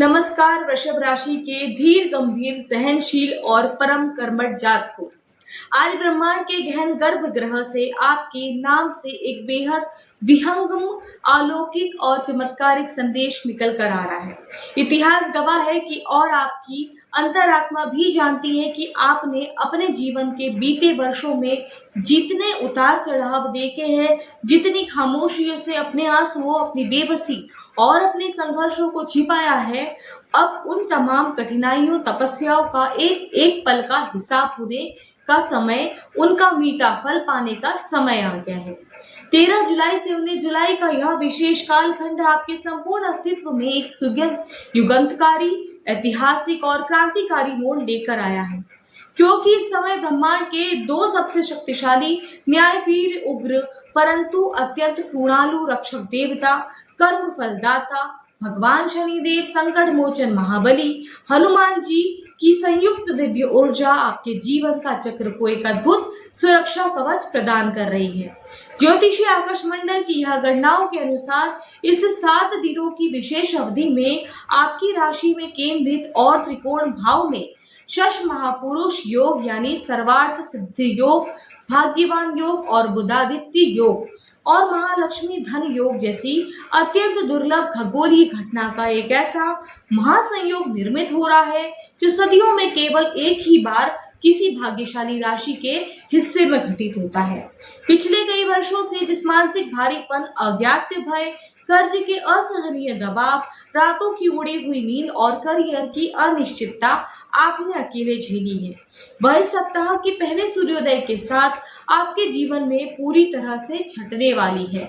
नमस्कार वृषभ राशि के धीर गंभीर सहनशील और परम कर्मठ जात को आज ब्रह्मांड के गहन गर्भ ग्रह से आपके नाम से एक बेहद विहंगम अलौकिक और चमत्कारिक संदेश निकल कर आ रहा है। इतिहास गवाह है कि और आपकी अंतरात्मा भी जानती है कि आपने अपने जीवन के बीते वर्षों में जितने उतार चढ़ाव देखे हैं, जितनी खामोशियों से अपने आंसुओं, अपनी बेबसी और अपने संघर्षों को छिपाया है, अब उन तमाम कठिनाइयों, तपस्याओं का एक एक पल का हिसाब होने का समय, उनका मीठा फल पाने का समय आ गया है। 13 जुलाई से 19 जुलाई का यह विशेष कालखंड आपके संपूर्ण अस्तित्व में एक युगांतकारी, ऐतिहासिक और क्रांतिकारी मोड़ लेकर आया है, क्योंकि इस समय ब्रह्मांड के दो सबसे शक्तिशाली न्यायवीर, उग्र परंतु अत्यंत कृपालु रक्षक देवता, कर्म फलदाता भगवान शनिदेव, संकट मोचन महाबली हनुमान जी की संयुक्त दिव्य ऊर्जा आपके जीवन का चक्र को एक अद्भुत सुरक्षा कवच प्रदान कर रही है। ज्योतिषीय आकाश मंडल की यह गणनाओं के अनुसार इस 7 दिनों की विशेष अवधि में आपकी राशि में केंद्रित और त्रिकोण भाव में शश महापुरुष योग यानी सर्वार्थ सिद्धि योग, भाग्यवान योग और बुधादित्य योग और महालक्ष्मी धन योग जैसी अत्यंत दुर्लभ खगोलीय घटना का एक ऐसा महासंयोग निर्मित हो रहा है जो सदियों में केवल एक ही बार किसी भाग्यशाली राशि के हिस्से में घटित होता है। पिछले कई वर्षों से जिस मानसिक भारीपन, अज्ञात भय, कर्ज के असहनीय दबाव, रातों की उड़ी हुई नींद और करियर की अनिश्चितता आपने अकेले झेली है, वह इस सप्ताह के पहले सूर्योदय के साथ आपके जीवन में पूरी तरह से छटने वाली है।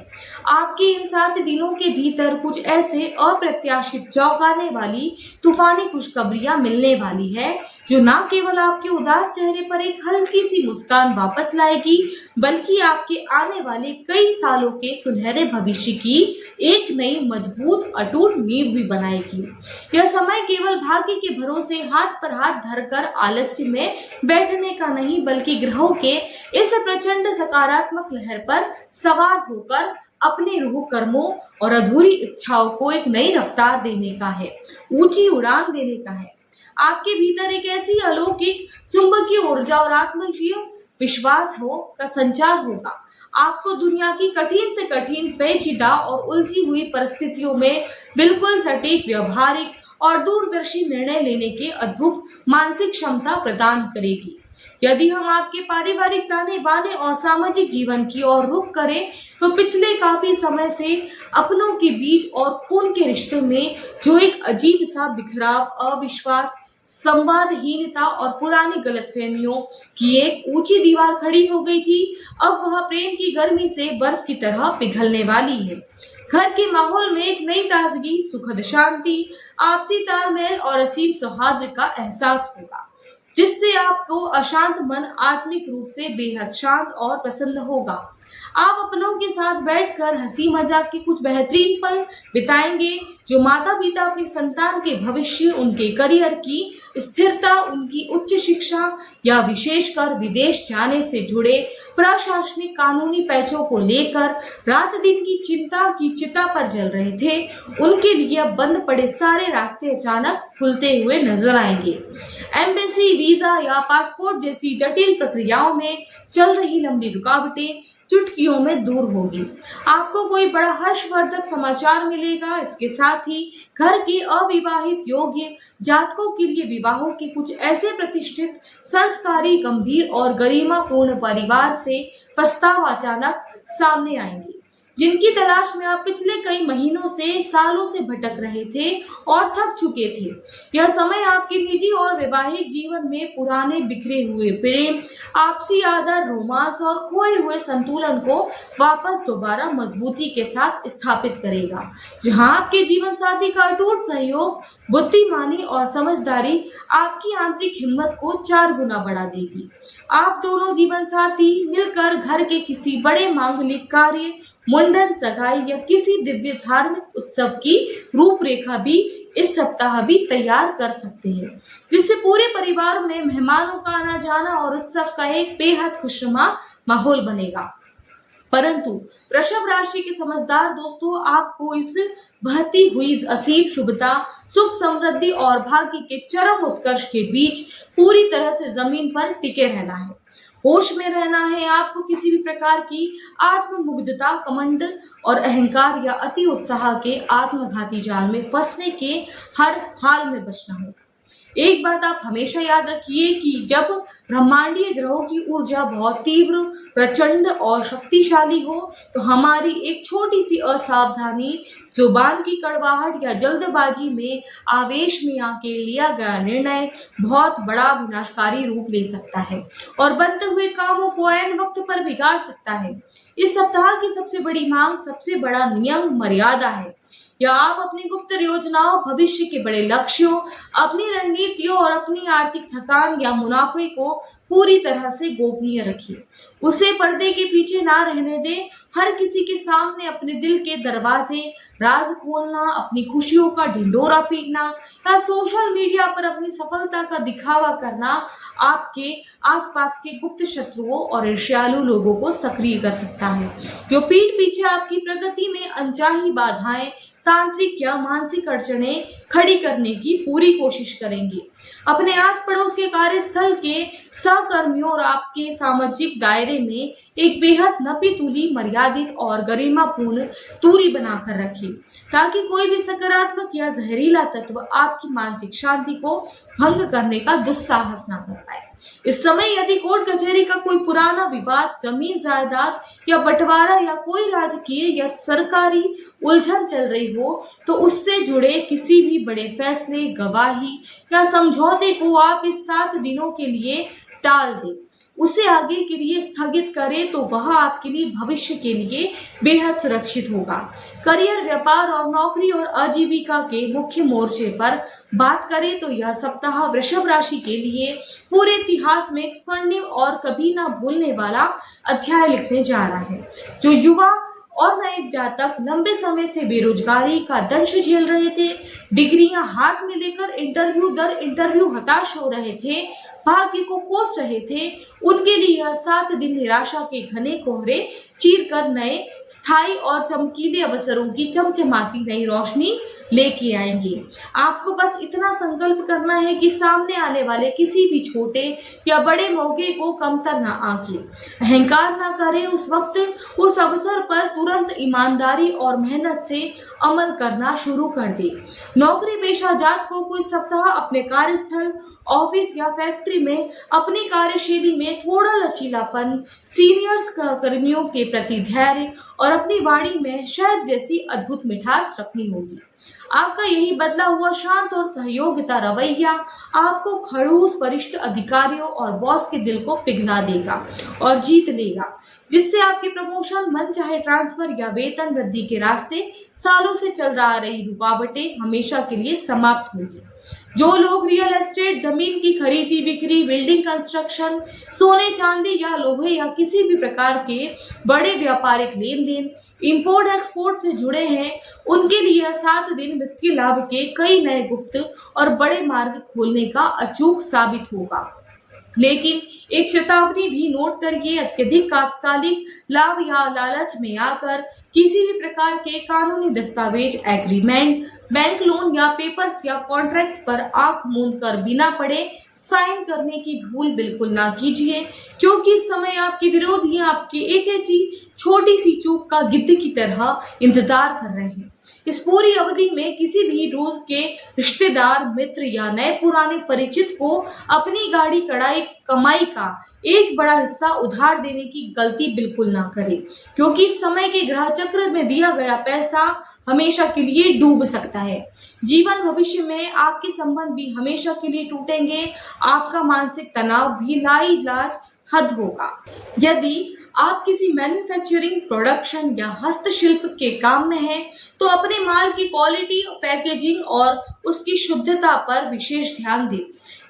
आपके इन 7 दिनों के भीतर कुछ ऐसे अप्रत्याशित, चौंकाने वाली, तूफानी खुशखबरियां मिलने वाली है जो न केवल आपके उदास चेहरे पर एक हल्की सी मुस्कान वापस लाएगी, बल्कि आपके आने वाले कई सालों के सुनहरे भविष्य की एक नई मजबूत अटूट नींव भी बनाएगी। यह समय केवल भाग्य के भरोसे हाथ पर हाथ धरकर आलस्य में बैठने का नहीं, बल्कि ग्रहों के इस प्रचंड सकारात्मक लहर पर सवार होकर अपने रूह, कर्मों और अधूरी इच्छाओं को एक नई रफ्तार देने का है, ऊंची उड़ान देने का है। आपके भीतर एक ऐसी अलौकिक चुंबकीय ऊर्जा और आत्मकीय विश्वास का संचार होगा। आपको दुनिया की कठिन से कठिन, पेचीदा और उलझी हुई परिस्थितियों में बिल्कुल सटीक, व्यवहारिक और दूरदर्शी निर्णय लेने के अद्भुत मानसिक क्षमता प्रदान करेगी। यदि हम आपके पारिवारिक ताने बाने और सामाजिक जीवन की ओर रुख करें, तो पिछले काफी समय से अपनों के बीच और खून के रिश्तों में जो एक अजीब सा बिखराव, अविश्वास, संवादहीनता और पुरानी गलतफहमियों की एक ऊंची दीवार खड़ी हो गई थी, अब वह प्रेम की गर्मी से बर्फ की तरह पिघलने वाली है। घर के माहौल में एक नई ताजगी, सुखद शांति, आपसी तालमेल और असीम सौहार्द का एहसास होगा, जिससे आपको अशांत मन आत्मिक रूप से बेहद शांत और प्रसन्न होगा। आप अपनों के साथ बैठकर हंसी मजाक के कुछ बेहतरीन पल बिताएंगे, जो माता पिता अपनी संतान के भविष्य, उनके करियर की स्थिरता, उनकी उच्च शिक्षा या विशेषकर विदेश जाने से जुड़े प्रशासनिक कानूनी पैचों को लेकर रात दिन की चिंता की चिता पर जल रहे थे, उनके लिए अब बंद पड़े सारे रास्ते अचानक खुलते हुए नजर आएंगे। एम्बेसी, वीजा या पासपोर्ट जैसी जटिल प्रक्रियाओं में चल रही लंबी रुकावटें चुटकियों में दूर होगी। आपको कोई बड़ा हर्षवर्धक समाचार मिलेगा। इसके साथ ही घर के अविवाहित योग्य जातकों के लिए विवाहों के कुछ ऐसे प्रतिष्ठित, संस्कारी, गंभीर और गरिमापूर्ण परिवार से प्रस्ताव अचानक सामने आएंगे, जिनकी तलाश में आप पिछले कई महीनों से, सालों से भटक रहे थे और थक चुके थे। यह समय आपके निजी और वैवाहिक जीवन में पुराने बिखरे हुए प्रेम, आपसी आदर, रोमांस और खोए हुए संतुलन को वापस दोबारा मजबूती के साथ स्थापित करेगा, जहां आपके जीवन साथी का अटूट सहयोग, बुद्धिमानी और समझदारी आपकी आंतरिक हिम्मत को 4 गुना बढ़ा देगी। आप दोनों जीवन साथी मिलकर घर के किसी बड़े मांगलिक कार्य, मुंडन, सगाई या किसी दिव्य धार्मिक उत्सव की रूपरेखा भी इस सप्ताह भी तैयार कर सकते हैं, जिससे पूरे परिवार में मेहमानों का आना जाना और उत्सव का एक बेहद खुशनुमा माहौल बनेगा। परंतु वृषभ राशि के समझदार दोस्तों, आपको इस बहती हुई असीम शुभता, सुख समृद्धि और भाग्य के चरम उत्कर्ष के बीच पूरी तरह से जमीन पर टिके रहना है। होश में रहना है। आपको किसी भी प्रकार की आत्ममुग्धता, कमंड और अहंकार या अति उत्साह के आत्मघाती जाल में फंसने के हर हाल में बचना होगा। एक बात आप हमेशा याद रखिए कि जब ब्रह्मांडीय ग्रहों की ऊर्जा बहुत तीव्र, प्रचंड और शक्तिशाली हो, तो हमारी एक छोटी सी असावधानी, जुबान की कड़वाहट या जल्दबाजी में आवेश में आके लिया गया निर्णय बहुत बड़ा विनाशकारी रूप ले सकता है और बनते हुए कामों को ऐन वक्त पर बिगाड़ सकता है। इस सप्ताह की सबसे बड़ी मांग, सबसे बड़ा नियम मर्यादा है। या आप अपनी गुप्त योजनाओं, भविष्य के बड़े लक्ष्यों, अपनी रणनीतियों और अपनी आर्थिक थकान या मुनाफे को पूरी तरह से गोपनीय रखिए। उसे पर्दे के पीछे ना रहने दें। हर किसी के सामने अपने दिल के दरवाजे, राज खोलना, अपनी खुशियों का ढिंढोरा पीटना या सोशल मीडिया पर अपनी सफलता का दिखावा करना आपके आसपास के गुप्त शत्रुओं और ईर्ष्यालु लोगों को सक्रिय कर सकता है, जो पीठ पीछे आपकी प्रगति में अनचाही बाधाएं, तांत्रिक या मानसिक अड़चनें खड़ी करने की पूरी कोशिश करेंगे। अपने आस पड़ोस के कार्यस्थल के सहकर्मियों और आपके सामाजिक दायरे में एक बेहद नपी तुली, मर्यादित और गरिमापूर्ण दूरी बनाकर रखिए, ताकि कोई भी सकारात्मक या जहरीला तत्व आपकी मानसिक शांति को भंग करने का दुस्साहस न कर पाए। इस समय यदि कोर्ट कचहरी का कोई पुराना विवाद, जमीन जायदाद या बंटवारा या कोई राजकीय या सरकारी उलझन चल रही हो, तो उससे जुड़े किसी भी बड़े फैसले, गवाही या समझौते को आप इस 7 दिनों के लिए टाल दें, उसे आगे के लिए स्थगित करें, तो वह आपके लिए भविष्य के लिए बेहद सुरक्षित होगा। करियर, व्यापार और नौकरी और आजीविका के मुख्य मोर्चे पर बात करें तो यह सप्ताह वृषभ राशि के लिए पूरे इतिहास में एक स्वर्णिम और कभी ना भूलने वाला अध्याय लिखने जा रहा है। जो युवा और नए जातक लंबे समय से बेरोजगारी का दंश झेल रहे थे, डिग्रियां हाथ में लेकर इंटरव्यू दर इंटरव्यू हताश हो रहे थे, भाग्य को कोस रहे थे, उनके लिए यह 7 दिन निराशा के घने कोहरे चीर कर नए, स्थायी और चमकीले अवसरों की चमचमाती नई रोशनी लेके आएंगे। आपको बस इतना संकल्प करना है कि सामने आने वाले किसी भी छोटे या बड़े मौके को कमतर ना आंके, अहंकार ना करें। उस वक्त उस अवसर पर तुरंत ईमानदारी और मेहनत से अमल करना शुरू कर दे। नौकरी पेशा जातकों को इस सप्ताह अपने कार्यस्थल, ऑफिस या फैक्ट्री में अपनी कार्यशैली में थोड़ा लचीलापन, सीनियर्स कर्मियों के प्रति धैर्य और अपनी वाणी में शहद जैसी अद्भुत मिठास रखनी होगी। आपका यही बदला हुआ शांत और सहयोगिता रवैया आपको खड़ूस वरिष्ठ अधिकारियों और बॉस के दिल को पिघला देगा और जीत लेगा, जिससे आपके प्रमोशन, मन चाहे ट्रांसफर या वेतन वृद्धि के रास्ते सालों से चल रही रुकावटें हमेशा के लिए समाप्त होंगी। जो लोग रियल एस्टेट, जमीन की खरीदी बिक्री, बिल्डिंग कंस्ट्रक्शन, सोने चांदी या लोहे या किसी भी प्रकार के बड़े व्यापारिक लेन देन, इंपोर्ट एक्सपोर्ट से जुड़े हैं, उनके लिए 7 दिन वित्तीय लाभ के कई नए गुप्त और बड़े मार्ग खोलने का अचूक साबित होगा। लेकिन एक चेतावनी भी नोट करिए, अत्यधिक तात्कालिक लाभ या लालच में आकर किसी भी प्रकार के कानूनी दस्तावेज, एग्रीमेंट, बैंक लोन या पेपर्स या कॉन्ट्रैक्ट्स पर आंख मूंद कर बिना पढ़े साइन करने की भूल बिल्कुल ना कीजिए, क्योंकि इस समय आपके विरोधी आपकी एक ऐसी छोटी सी चूक का गिद्ध की तरह इंतजार कर रहे हैं। इस पूरी अवधि में किसी भी दूर के रिश्तेदार, मित्र या नए पुराने परिचित को अपनी गाड़ी कमाई का एक बड़ा हिस्सा उधार देने की गलती बिल्कुल ना करें, क्योंकि इस समय के ग्रह चक्र में दिया गया पैसा हमेशा के लिए डूब सकता है। जीवन भविष्य में आपके संबंध भी हमेशा के लिए टूटेंगे। आपका मानसिक तनाव भी लाइलाज हद होगा। यदि आप किसी मैन्युफैक्चरिंग, प्रोडक्शन या हस्तशिल्प के काम में हैं, तो अपने माल की क्वालिटी, पैकेजिंग और उसकी शुद्धता पर विशेष ध्यान दें,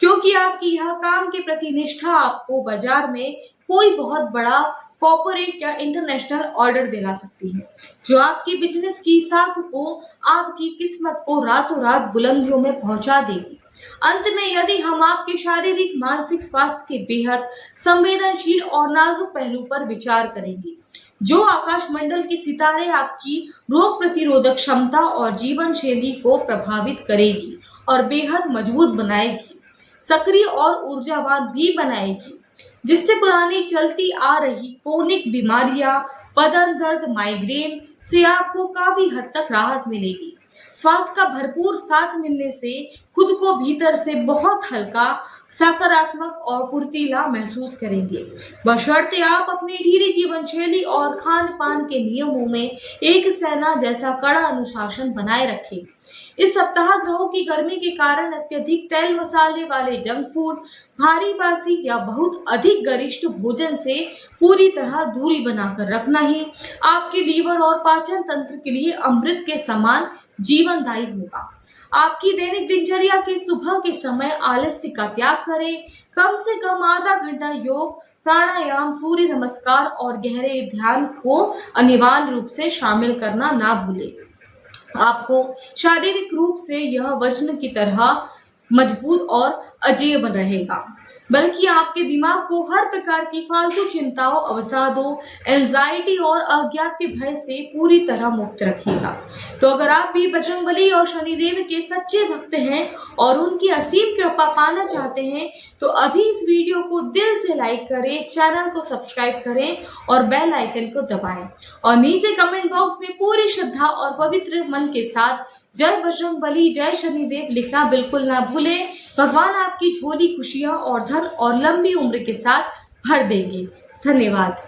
क्योंकि आपकी यह काम के प्रति निष्ठा आपको बाजार में कोई बहुत बड़ा कॉर्पोरेट या इंटरनेशनल ऑर्डर दिला सकती है, जो आपकी बिजनेस की साख को, आपकी किस्मत को रातों रात बुलंदियों में पहुंचा देगी। अंत में यदि हम आपके शारीरिक मानसिक स्वास्थ्य के बेहद संवेदनशील और नाजुक पहलू पर विचार करेंगे, जो आकाशमंडल के सितारे आपकी रोग प्रतिरोधक क्षमता और जीवन शैली को प्रभावित करेगी और बेहद मजबूत बनाएगी, सक्रिय और ऊर्जावान भी बनाएगी, जिससे पुरानी चलती आ रही क्रोनिक बीमारियां, बदन दर्द, माइग्रेन से आपको काफी हद तक राहत मिलेगी। स्वास्थ्य का भरपूर साथ मिलने से खुद को भीतर से बहुत हल्का, सकारात्मक और फुर्तीला महसूस करेंगे, बशर्ते आप अपनी ढीली जीवन शैली और खान पान के नियमों में एक सेना जैसा कड़ा अनुशासन बनाए रखें। इस सप्ताह ग्रहों की गर्मी के कारण अत्यधिक तेल मसाले वाले जंक फूड, भारी बासी या बहुत अधिक गरिष्ठ भोजन से पूरी तरह दूरी बनाकर रखना ही आपके लीवर और पाचन तंत्र के लिए अमृत के समान जीवनदायी होगा। आपकी दैनिक दिनचर्या के सुबह के समय आलस्य का त्याग करें। कम से कम आधा घंटा योग, प्राणायाम, सूर्य नमस्कार और गहरे ध्यान को अनिवार्य रूप से शामिल करना ना भूलें। आपको शारीरिक रूप से यह वजन की तरह मजबूत और अजेय बन रहेगा, बल्कि आपके दिमाग को हर प्रकार की फालतू चिंताओं, अवसादों, एंजाइटी और अज्ञात भय से पूरी तरह मुक्त रखेगा। तो अगर आप भी बजरंगबली और शनिदेव के सच्चे भक्त हैं और उनकी असीम कृपा पाना चाहते हैं, तो अभी इस वीडियो को दिल से लाइक करें, चैनल को सब्सक्राइब करें और बेल आइकन को दबाएं और नीचे कमेंट बॉक्स में पूरी श्रद्धा और पवित्र मन के साथ जय बजरंगबली, जय शनिदेव लिखना बिल्कुल ना भूलें। भगवान आपकी झोली खुशियां और धन और लंबी उम्र के साथ भर देंगे। धन्यवाद।